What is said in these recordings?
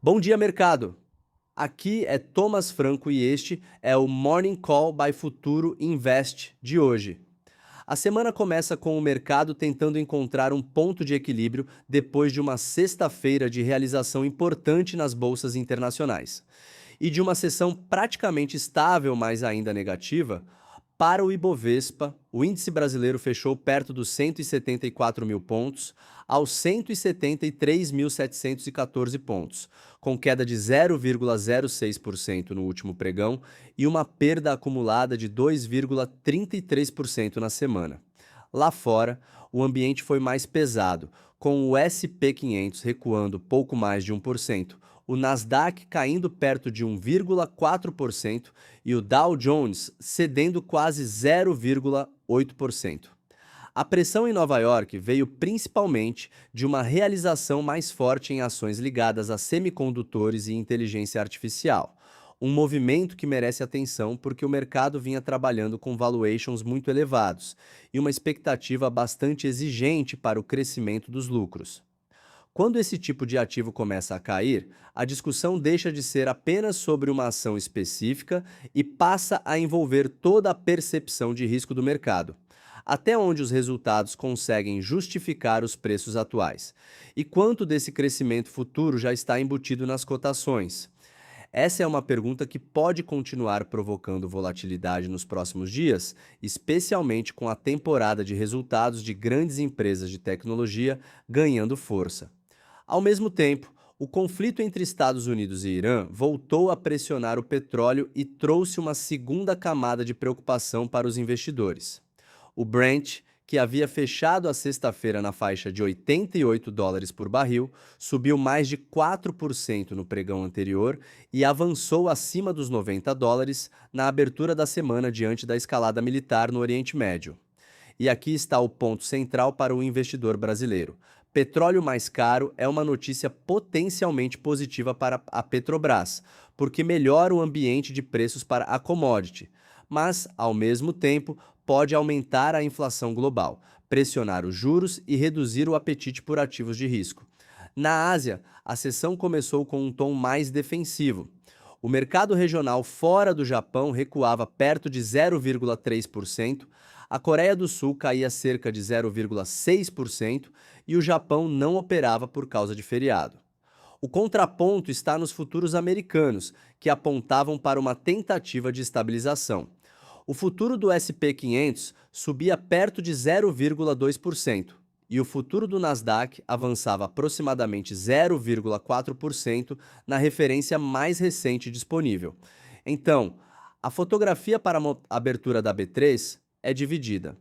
Bom dia, mercado! Aqui é Thomas Franco e este é o Morning Call by Futuro Invest de hoje. A semana começa com o mercado tentando encontrar um ponto de equilíbrio depois de uma sexta-feira de realização importante nas bolsas internacionais. E de uma sessão praticamente estável, mas ainda negativa, para o Ibovespa, o índice brasileiro fechou perto dos 174 mil pontos, aos 173.714 pontos, com queda de 0,06% no último pregão e uma perda acumulada de 2,33% na semana. Lá fora, o ambiente foi mais pesado, com o SP 500 recuando pouco mais de 1%, o Nasdaq caindo perto de 1,4% e o Dow Jones cedendo quase 0,8%. A pressão em Nova York veio principalmente de uma realização mais forte em ações ligadas a semicondutores e inteligência artificial. Um movimento que merece atenção porque o mercado vinha trabalhando com valuations muito elevados e uma expectativa bastante exigente para o crescimento dos lucros. Quando esse tipo de ativo começa a cair, a discussão deixa de ser apenas sobre uma ação específica e passa a envolver toda a percepção de risco do mercado, até onde os resultados conseguem justificar os preços atuais, e quanto desse crescimento futuro já está embutido nas cotações. Essa é uma pergunta que pode continuar provocando volatilidade nos próximos dias, especialmente com a temporada de resultados de grandes empresas de tecnologia ganhando força. Ao mesmo tempo, o conflito entre Estados Unidos e Irã voltou a pressionar o petróleo e trouxe uma segunda camada de preocupação para os investidores. O Brent, que havia fechado a sexta-feira na faixa de US$ 88 por barril, subiu mais de 4% no pregão anterior e avançou acima dos US$ 90 na abertura da semana diante da escalada militar no Oriente Médio. E aqui está o ponto central para o investidor brasileiro. Petróleo mais caro é uma notícia potencialmente positiva para a Petrobras, porque melhora o ambiente de preços para a commodity, mas, ao mesmo tempo, pode aumentar a inflação global, pressionar os juros e reduzir o apetite por ativos de risco. Na Ásia, a sessão começou com um tom mais defensivo. O mercado regional fora do Japão recuava perto de 0,3%, a Coreia do Sul caía cerca de 0,6% e o Japão não operava por causa de feriado. O contraponto está nos futuros americanos, que apontavam para uma tentativa de estabilização. O futuro do SP 500 subia perto de 0,2% e o futuro do Nasdaq avançava aproximadamente 0,4% na referência mais recente disponível. Então, a fotografia para a abertura da B3 é dividida.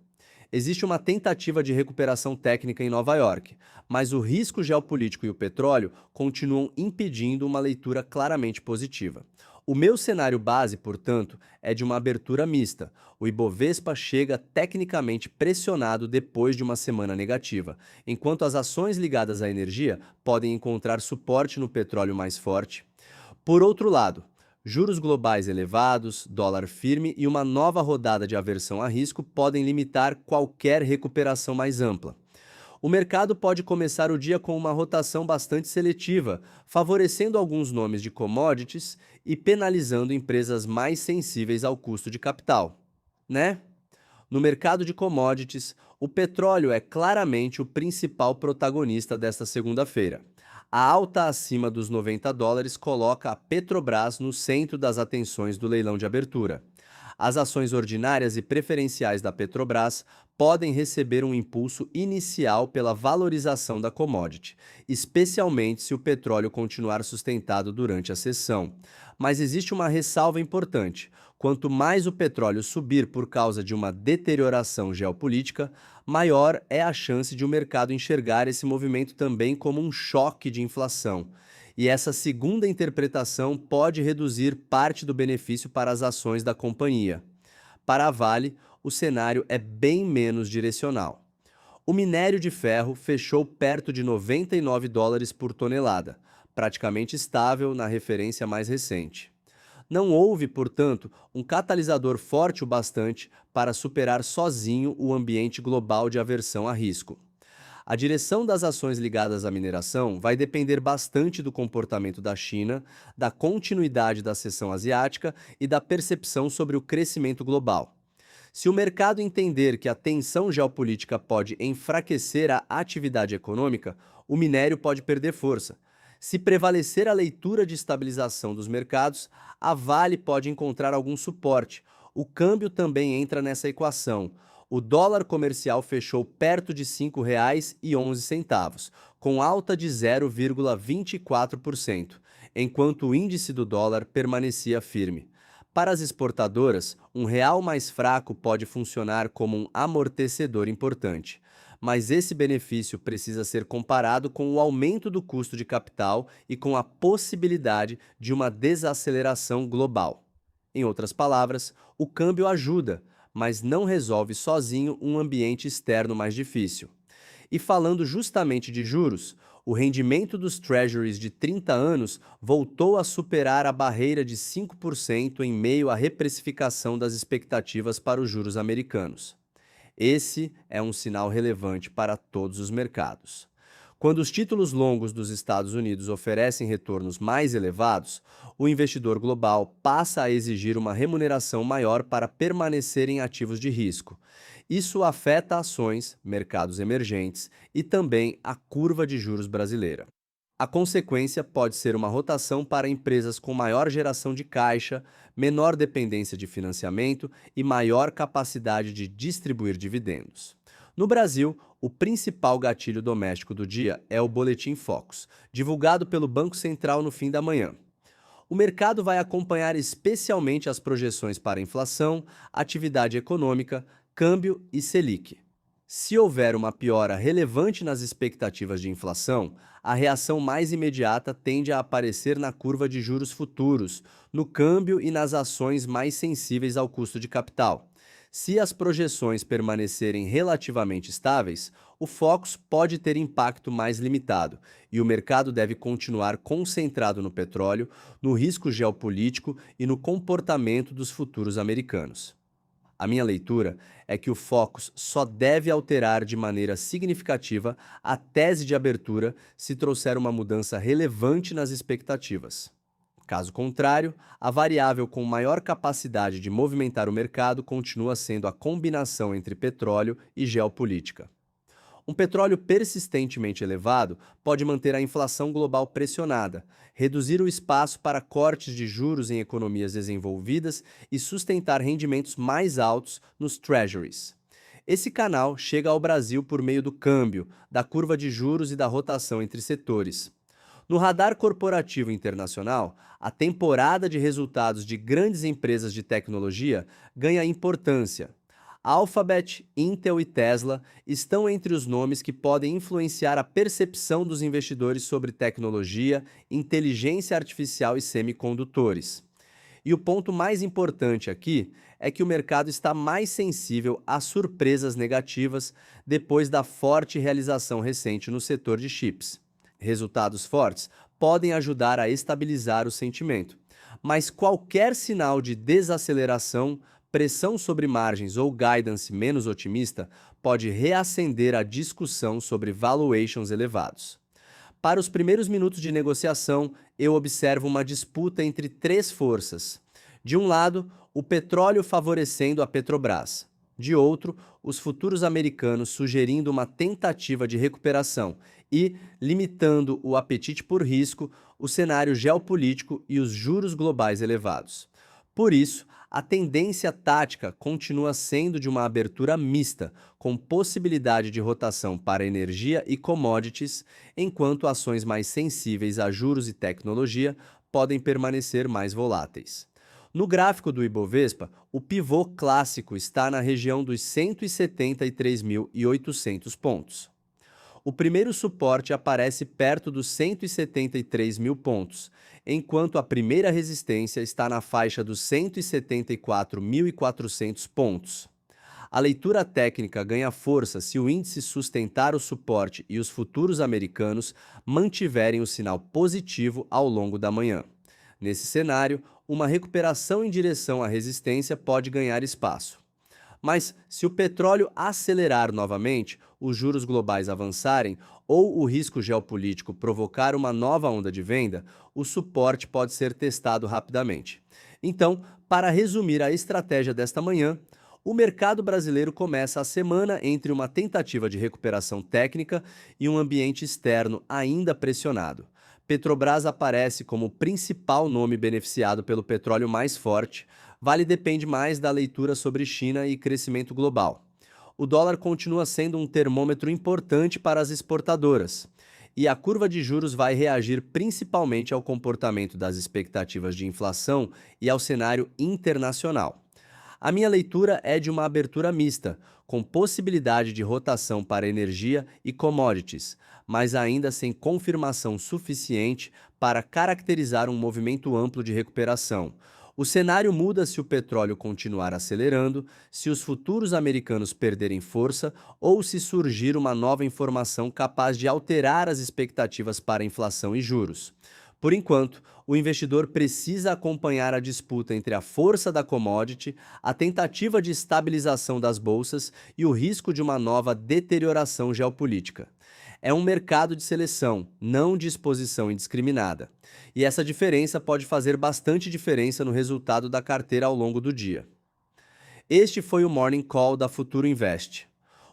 Existe uma tentativa de recuperação técnica em Nova York, mas o risco geopolítico e o petróleo continuam impedindo uma leitura claramente positiva. O meu cenário base, portanto, é de uma abertura mista. O Ibovespa chega tecnicamente pressionado depois de uma semana negativa, enquanto as ações ligadas à energia podem encontrar suporte no petróleo mais forte. Por outro lado, juros globais elevados, dólar firme e uma nova rodada de aversão a risco podem limitar qualquer recuperação mais ampla. O mercado pode começar o dia com uma rotação bastante seletiva, favorecendo alguns nomes de commodities e penalizando empresas mais sensíveis ao custo de capital. Né? No mercado de commodities, o petróleo é claramente o principal protagonista desta segunda-feira. A alta acima dos US$ 90 coloca a Petrobras no centro das atenções do leilão de abertura. As ações ordinárias e preferenciais da Petrobras podem receber um impulso inicial pela valorização da commodity, especialmente se o petróleo continuar sustentado durante a sessão. Mas existe uma ressalva importante: quanto mais o petróleo subir por causa de uma deterioração geopolítica, maior é a chance de o mercado enxergar esse movimento também como um choque de inflação. E essa segunda interpretação pode reduzir parte do benefício para as ações da companhia. Para a Vale, o cenário é bem menos direcional. O minério de ferro fechou perto de US$ 99 por tonelada, praticamente estável na referência mais recente. Não houve, portanto, um catalisador forte o bastante para superar sozinho o ambiente global de aversão a risco. A direção das ações ligadas à mineração vai depender bastante do comportamento da China, da continuidade da seção asiática e da percepção sobre o crescimento global. Se o mercado entender que a tensão geopolítica pode enfraquecer a atividade econômica, o minério pode perder força. Se prevalecer a leitura de estabilização dos mercados, a Vale pode encontrar algum suporte. O câmbio também entra nessa equação. O dólar comercial fechou perto de R$ 5,11, com alta de 0,24%, enquanto o índice do dólar permanecia firme. Para as exportadoras, um real mais fraco pode funcionar como um amortecedor importante, mas esse benefício precisa ser comparado com o aumento do custo de capital e com a possibilidade de uma desaceleração global. Em outras palavras, o câmbio ajuda, mas não resolve sozinho um ambiente externo mais difícil. E falando justamente de juros, o rendimento dos Treasuries de 30 anos voltou a superar a barreira de 5% em meio à reprecificação das expectativas para os juros americanos. Esse é um sinal relevante para todos os mercados. Quando os títulos longos dos Estados Unidos oferecem retornos mais elevados, o investidor global passa a exigir uma remuneração maior para permanecer em ativos de risco. Isso afeta ações, mercados emergentes e também a curva de juros brasileira. A consequência pode ser uma rotação para empresas com maior geração de caixa, menor dependência de financiamento e maior capacidade de distribuir dividendos. No Brasil, o principal gatilho doméstico do dia é o Boletim Focus, divulgado pelo Banco Central no fim da manhã. O mercado vai acompanhar especialmente as projeções para inflação, atividade econômica, câmbio e Selic. Se houver uma piora relevante nas expectativas de inflação, a reação mais imediata tende a aparecer na curva de juros futuros, no câmbio e nas ações mais sensíveis ao custo de capital. Se as projeções permanecerem relativamente estáveis, o Focus pode ter impacto mais limitado e o mercado deve continuar concentrado no petróleo, no risco geopolítico e no comportamento dos futuros americanos. A minha leitura é que o Focus só deve alterar de maneira significativa a tese de abertura se trouxer uma mudança relevante nas expectativas. Caso contrário, a variável com maior capacidade de movimentar o mercado continua sendo a combinação entre petróleo e geopolítica. Um petróleo persistentemente elevado pode manter a inflação global pressionada, reduzir o espaço para cortes de juros em economias desenvolvidas e sustentar rendimentos mais altos nos treasuries. Esse canal chega ao Brasil por meio do câmbio, da curva de juros e da rotação entre setores. No radar corporativo internacional, a temporada de resultados de grandes empresas de tecnologia ganha importância. Alphabet, Intel e Tesla estão entre os nomes que podem influenciar a percepção dos investidores sobre tecnologia, inteligência artificial e semicondutores. E o ponto mais importante aqui é que o mercado está mais sensível a surpresas negativas depois da forte realização recente no setor de chips. Resultados fortes podem ajudar a estabilizar o sentimento, mas qualquer sinal de desaceleração, pressão sobre margens ou guidance menos otimista pode reacender a discussão sobre valuations elevados. Para os primeiros minutos de negociação, eu observo uma disputa entre três forças. De um lado, o petróleo favorecendo a Petrobras. De outro, os futuros americanos sugerindo uma tentativa de recuperação e, limitando o apetite por risco, o cenário geopolítico e os juros globais elevados. Por isso, a tendência tática continua sendo de uma abertura mista, com possibilidade de rotação para energia e commodities, enquanto ações mais sensíveis a juros e tecnologia podem permanecer mais voláteis. No gráfico do Ibovespa, o pivô clássico está na região dos 173.800 pontos. O primeiro suporte aparece perto dos 173 mil pontos, enquanto a primeira resistência está na faixa dos 174.400 pontos. A leitura técnica ganha força se o índice sustentar o suporte e os futuros americanos mantiverem o sinal positivo ao longo da manhã. Nesse cenário, uma recuperação em direção à resistência pode ganhar espaço. Mas se o petróleo acelerar novamente, os juros globais avançarem ou o risco geopolítico provocar uma nova onda de venda, o suporte pode ser testado rapidamente. Então, para resumir a estratégia desta manhã, o mercado brasileiro começa a semana entre uma tentativa de recuperação técnica e um ambiente externo ainda pressionado. Petrobras aparece como o principal nome beneficiado pelo petróleo mais forte. Vale depende mais da leitura sobre China e crescimento global. O dólar continua sendo um termômetro importante para as exportadoras. E a curva de juros vai reagir principalmente ao comportamento das expectativas de inflação e ao cenário internacional. A minha leitura é de uma abertura mista, com possibilidade de rotação para energia e commodities, mas ainda sem confirmação suficiente para caracterizar um movimento amplo de recuperação. O cenário muda se o petróleo continuar acelerando, se os futuros americanos perderem força ou se surgir uma nova informação capaz de alterar as expectativas para inflação e juros. Por enquanto, o investidor precisa acompanhar a disputa entre a força da commodity, a tentativa de estabilização das bolsas e o risco de uma nova deterioração geopolítica. É um mercado de seleção, não de exposição indiscriminada. E essa diferença pode fazer bastante diferença no resultado da carteira ao longo do dia. Este foi o Morning Call da Futuro Invest,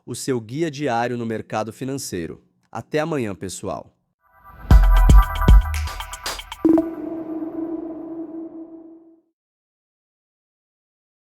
o seu guia diário no mercado financeiro. Até amanhã, pessoal.